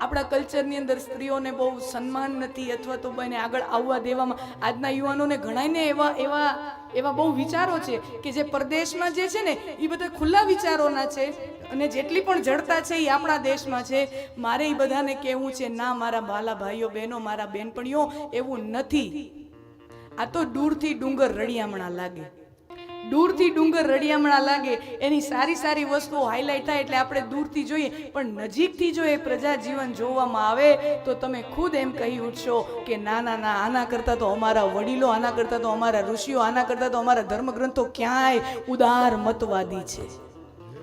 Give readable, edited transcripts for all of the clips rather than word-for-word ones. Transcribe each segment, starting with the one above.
આપણા કલ્ચરની અંદર સ્ત્રીઓને બહુ સન્માન નથી અથવા તો એને આગળ આવવા દેવામાં આજના યુવાનોને ઘણાને એવા બહુ વિચારો છે કે જે પરદેશમાં જે છે ને એ બધા ખુલ્લા વિચારોના છે અને જેટલી પણ જડતા છે એ આપણા દેશમાં છે. મારે એ બધાને કહેવું છે, ના મારા બાલા ભાઈઓ બહેનો, મારા બેનપણીઓ, એવું નથી. આ તો દૂરથી ડુંગર રળિયામણા લાગે, દૂરથી ડુંગર રળિયામણા લાગે. એની સારી સારી વસ્તુઓ હાઇલાઇટ થાય એટલે આપણે દૂરથી જોઈએ, પણ નજીકથી જો એ પ્રજા જીવન જોવામાં આવે તો તમે ખુદ એમ કહી ઉઠશો કે ના ના ના, આના કરતાં તો અમારા વડીલો, આના કરતાં તો અમારા ઋષિઓ, આના કરતાં તો અમારા ધર્મગ્રંથો ક્યાંય ઉદાર મતવાદી છે,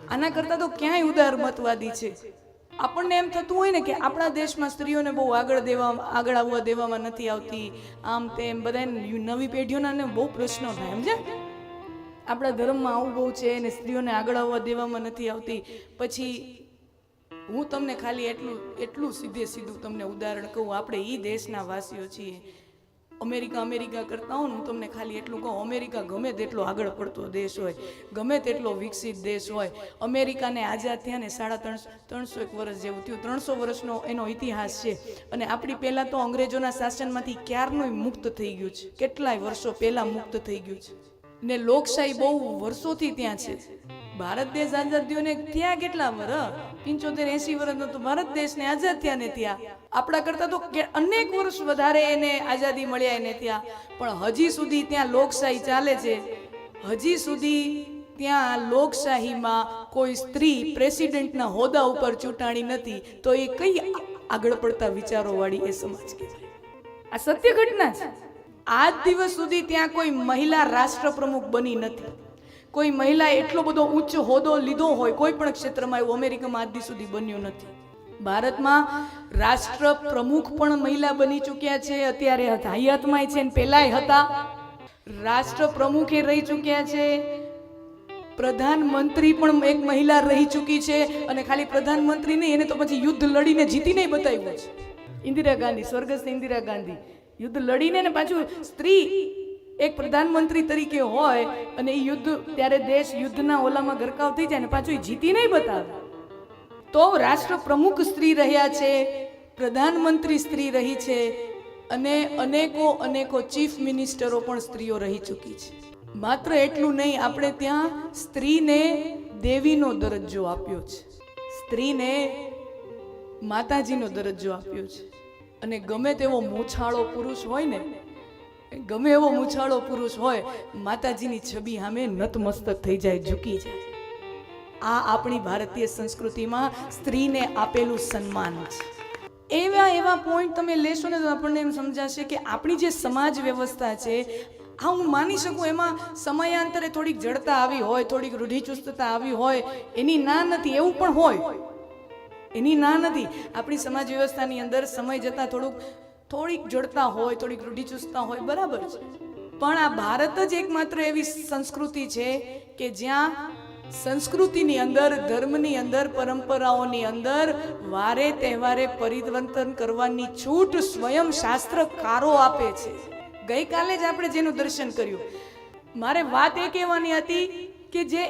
આના કરતાં તો ક્યાંય ઉદાર મતવાદી છે. આપણને એમ થતું હોય ને કે આપણા દેશમાં સ્ત્રીઓને બહુ આગળ આવવા દેવામાં નથી આવતી, આમ તેમ. બધા નવી પેઢીઓના બહુ પ્રશ્નો થાય, સમજે? આપણા ધર્મમાં આવું બહુ છે અને સ્ત્રીઓને આગળ આવવા દેવામાં નથી આવતી. પછી હું તમને ખાલી એટલું સીધું તમને ઉદાહરણ કહું. આપણે એ દેશના વાસીઓ છીએ. અમેરિકા કરતા હું તમને ખાલી એટલું કહું, અમેરિકા ગમે તેટલો આગળ પડતો દેશ હોય, ગમે તેટલો વિકસિત દેશ હોય, અમેરિકાને આઝાદ થયા ને 350 વર્ષ જેવું થયું, 300 વર્ષનો એનો ઇતિહાસ છે. અને આપણી પહેલાં તો અંગ્રેજોના શાસનમાંથી ક્યારનું મુક્ત થઈ ગયું છે, કેટલાય વર્ષો પહેલાં મુક્ત થઈ ગયું છે. ને લોકશાહી બહુ વર્ષોથી ત્યાં છે. ભારત દેશ આઝાદ થયો ને ત્યાં કેટલા વર્ષ, 75-80 વર્ષ તો ભારત દેશને આઝાદ થયા ને ત્યાં. આપણા કરતાં તો અનેક વર્ષ વધારે એને આઝાદી મળ્યા એને ત્યાં. પણ હજી સુધી ત્યાં લોકશાહી ચાલે છે. હજી સુધી ત્યાં લોકશાહીમાં કોઈ સ્ત્રી પ્રેસિડેન્ટના હોદ્દા ઉપર ચૂંટાણી નથી. તો એ કઈ આગળ પડતા વિચારોવાળી એ સમાજ કહેવાય? આ સત્ય ઘટના છે. આજ દિવસ સુધી ત્યાં કોઈ મહિલા રાષ્ટ્રપ્રમુખ બની નથી. કોઈ મહિલા એટલો બધો ઉચ્ચ હોદ્દો લીધો હોય કોઈ પણ ક્ષેત્રમાં, એવું અમેરિકામાં આજ દિવસ સુધી બન્યું નથી. ભારતમાં રાષ્ટ્રપ્રમુખ પણ મહિલા બની ચૂક્યા છે, અત્યારે હયાતમાં છે ને પહેલાય હતા. રાષ્ટ્રપ્રમુખે રહી ચૂક્યા છે, પ્રધાનમંત્રી પણ એક મહિલા રહી ચૂકી છે. અને ખાલી પ્રધાનમંત્રી નહીં, એને તો પછી યુદ્ધ લડીને જીતીને બતાવ્યું છે. ઇન્દિરા ગાંધી, સ્વર્ગસ્થ ઇન્દિરા ગાંધી, યુદ્ધ લડીને ને પાછું સ્ત્રી એક પ્રધાનમંત્રી તરીકે હોય અને એ યુદ્ધ, ત્યારે દેશ યુદ્ધના ઓલામાં ગરકાવ થઈ જાય ને પાછું એ જીતી નહીં બતાવે. તો રાષ્ટ્ર પ્રમુખ સ્ત્રી રહ્યા છે, પ્રધાનમંત્રી સ્ત્રી રહી છે, અને અનેકો ચીફ મિનિસ્ટરો પણ સ્ત્રીઓ રહી ચૂકી છે. માત્ર એટલું નહીં, આપણે ત્યાં સ્ત્રીને દેવીનો દરજ્જો આપ્યો છે, સ્ત્રીને માતાજીનો દરજ્જો આપ્યો છે. અને ગમે તેવો મૂછાળો પુરુષ હોય ને, ગમે એવો મૂછાળો પુરુષ હોય, માતાજીની છબી સામે નતમસ્તક થઈ જાય, ઝૂકી જાય. આ આપણી ભારતીય સંસ્કૃતિમાં સ્ત્રીને આપેલું સન્માન છે. એવા પોઈન્ટ તમે લેશો ને તો આપણને એમ સમજાશે કે આપણી જે સમાજ વ્યવસ્થા છે, હા હું માની શકું એમાં સમયાંતરે થોડીક જડતા આવી હોય, થોડીક રૂઢિચુસ્તતા આવી હોય, એની ના નથી, એવું પણ હોય, એની ના નથી. આપણી સમાજ વ્યવસ્થાની અંદર સમય જતાં થોડીક જડતા હોય, થોડીક રૂઢિચુસ્તતા હોય, બરાબર છે. પણ આ ભારત જ એકમાત્ર એવી સંસ્કૃતિ છે કે જ્યાં સંસ્કૃતિની અંદર, ધર્મની અંદર, પરંપરાઓની અંદર વારે તહેવારે પરિવર્તન કરવાની છૂટ સ્વયં શાસ્ત્રકારો આપે છે. ગઈકાલે જ આપણે જેનું દર્શન કર્યું, મારે વાત એ કહેવાની હતી કે જે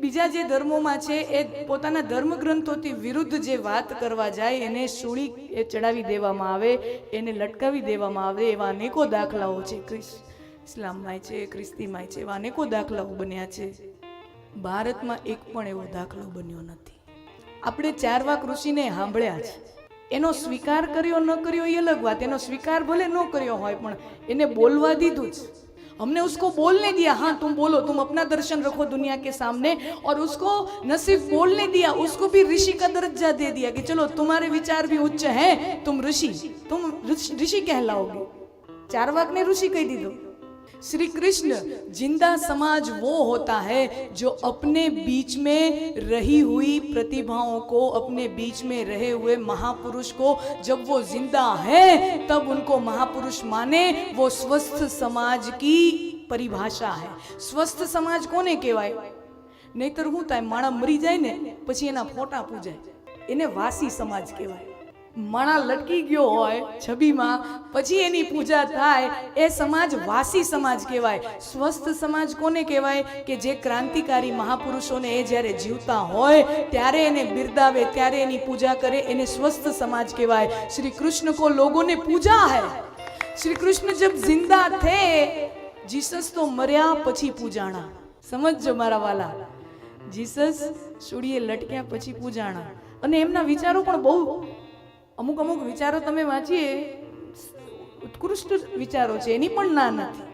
બીજા જે ધર્મોમાં છે એ પોતાના ધર્મગ્રંથોથી વિરુદ્ધ જે વાત કરવા જાય એને સૂળી ચડાવી દેવામાં આવે, એને લટકાવી દેવામાં આવે. એવા અનેકો દાખલાઓ છે, ઇસ્લામમાં છે, ખ્રિસ્તીમાં છે, એવા અનેકો દાખલાઓ બન્યા છે. ભારતમાં એક પણ એવો દાખલો બન્યો નથી. આપણે ચારવાક ઋષિને સાંભળ્યા છે, એનો સ્વીકાર કર્યો ન કર્યો એ અલગ વાત. એનો સ્વીકાર ભલે ન કર્યો હોય પણ એને બોલવા દીધું જ. हमने उसको बोलने दिया, हाँ तुम बोलो, तुम अपना दर्शन रखो दुनिया के सामने, और उसको न सिर्फ बोलने दिया, उसको भी ऋषि का दर्जा दे दिया कि चलो तुम्हारे विचार भी उच्च हैं, तुम ऋषि कहलाओगे. चारवाक ने ऋषि कह दी. श्री कृष्ण, जिंदा समाज वो होता है जो अपने बीच में रही हुई प्रतिभाओं को, अपने बीच में रहे हुए महापुरुष को जब वो जिंदा है तब उनको महापुरुष माने. वो स्वस्थ समाज की परिभाषा है. स्वस्थ समाज कोने कहेवाय? नहींतर શું થાય, માણસ મરી જાય ને પછી એના ફોટા પૂજાય, એને વાસી સમાજ કહેવાય. માણા લટકી ગયો હોય છબીમાં, પછી એની પૂજા થાય, એ સમાજ વાસી સમાજ કહેવાય. સ્વસ્થ સમાજ કોને કહેવાય? કે જે ક્રાંતિકારી મહાપુરુષોને એ જ્યારે જીવતા હોય ત્યારે એને બિરદાવે, ત્યારે એની પૂજા કરે, એને સ્વસ્થ સમાજ કહેવાય. શ્રી કૃષ્ણ કો લોગોને પૂજા હૈ. શ્રી કૃષ્ણ જબ જિંદા થે, જીસસ તો મર્યા પછી પૂજાણા. સમજજો મારા વાલા, જીસસ સૂડીએ લટક્યા પછી પૂજાણા. અને એમના વિચારો પણ બહુ, અમુક અમુક વિચારો તમે વાંચીએ, ઉત્કૃષ્ટ વિચારો છે, એની પણ ના નથી.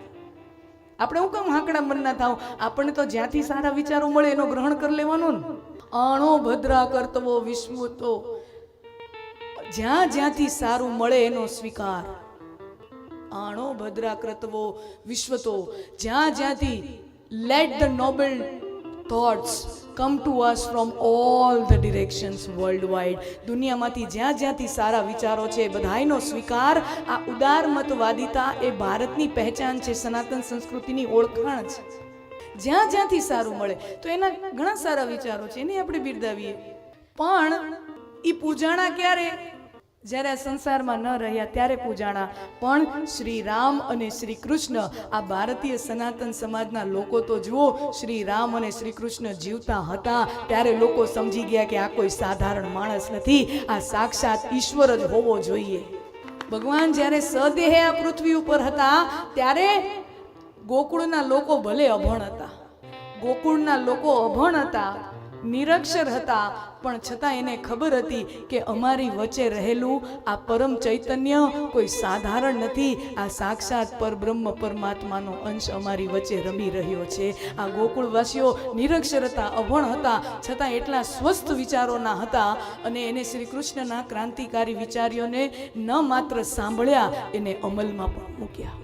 આપણે હું કામ હાંકડા મનના થાવ? આપણને તો જ્યાંથી સારા વિચારો મળે એનો ગ્રહણ કરી લેવાનો ને. આણો ભદ્રા કરતવો વિશ્વ તો, જ્યાં જ્યાંથી સારું મળે એનો સ્વીકાર. આણો ભદ્રા કરતવો વિશ્વ તો, જ્યાં જ્યાંથી, let the noble thoughts come to us from all the directions worldwide. દુનિયામાંથી જ્યાં જ્યાંથી સારા વિચારો છે બધાયનો સ્વીકાર. આ ઉદારમતવાદિતા એ ભારતની પહેચાન છે, સનાતન સંસ્કૃતિની ઓળખાણ છે. જ્યાં જ્યાંથી સારું મળે તો એના ઘણા સારા વિચારો છે, એને આપણે બિરદાવીએ. પણ એ પૂજાણા ક્યારે? જ્યારે આ સંસારમાં ન રહ્યા ત્યારે પૂજાણા. પણ શ્રી રામ અને શ્રી કૃષ્ણ, આ ભારતીય સનાતન સમાજના લોકો તો જુઓ, શ્રી રામ અને શ્રી કૃષ્ણ જીવતા હતા ત્યારે લોકો સમજી ગયા કે આ કોઈ સાધારણ માણસ નથી, આ સાક્ષાત ઈશ્વર જ હોવો જોઈએ. ભગવાન જ્યારે સદેહે આ પૃથ્વી ઉપર હતા ત્યારે ગોકુળના લોકો ભલે અભણ હતા, ગોકુળના લોકો અભણ હતા, નિરક્ષર હતા, પણ છતાં એને ખબર હતી કે અમારી વચ્ચે રહેલું આ પરમ ચૈતન્ય કોઈ સાધારણ નથી, આ સાક્ષાત પરબ્રહ્મ પરમાત્માનો અંશ અમારી વચ્ચે રમી રહ્યો છે. આ ગોકુળવાસીઓ નિરક્ષર હતા, અભણ હતા, છતાં એટલા સ્વસ્થ વિચારોના હતા અને એને શ્રી કૃષ્ણના ક્રાંતિકારી વિચારોને ન માત્ર સાંભળ્યા, એને અમલમાં પણ મૂક્યા.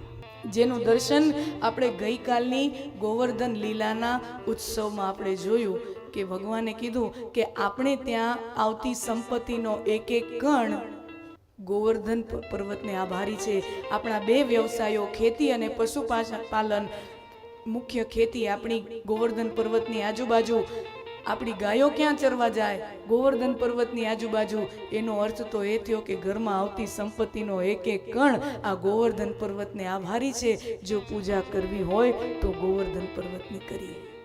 જેનું દર્શન આપણે ગઈકાલની ગોવર્ધન લીલાના ઉત્સવમાં આપણે જોયું કે ભગવાને કીધું કે આપણે ત્યાં આવતી સંપત્તિનો એક એક કણ ગોવર્ધન પર્વતને આભારી છે. આપણા બે વ્યવસાયો, ખેતી અને પશુપાલન, મુખ્ય ખેતી આપણી ગોવર્ધન પર્વતની આજુબાજુ, આપણી ગાયો ક્યાં ચરવા જાય? ગોવર્ધન પર્વતની આજુબાજુ. એનો અર્થ તો એ થયો કે ઘરમાં આવતી સંપત્તિનો એક એક કણ આ ગોવર્ધન પર્વતને આભારી છે. જો પૂજા કરવી હોય તો ગોવર્ધન પર્વતની કરીએ.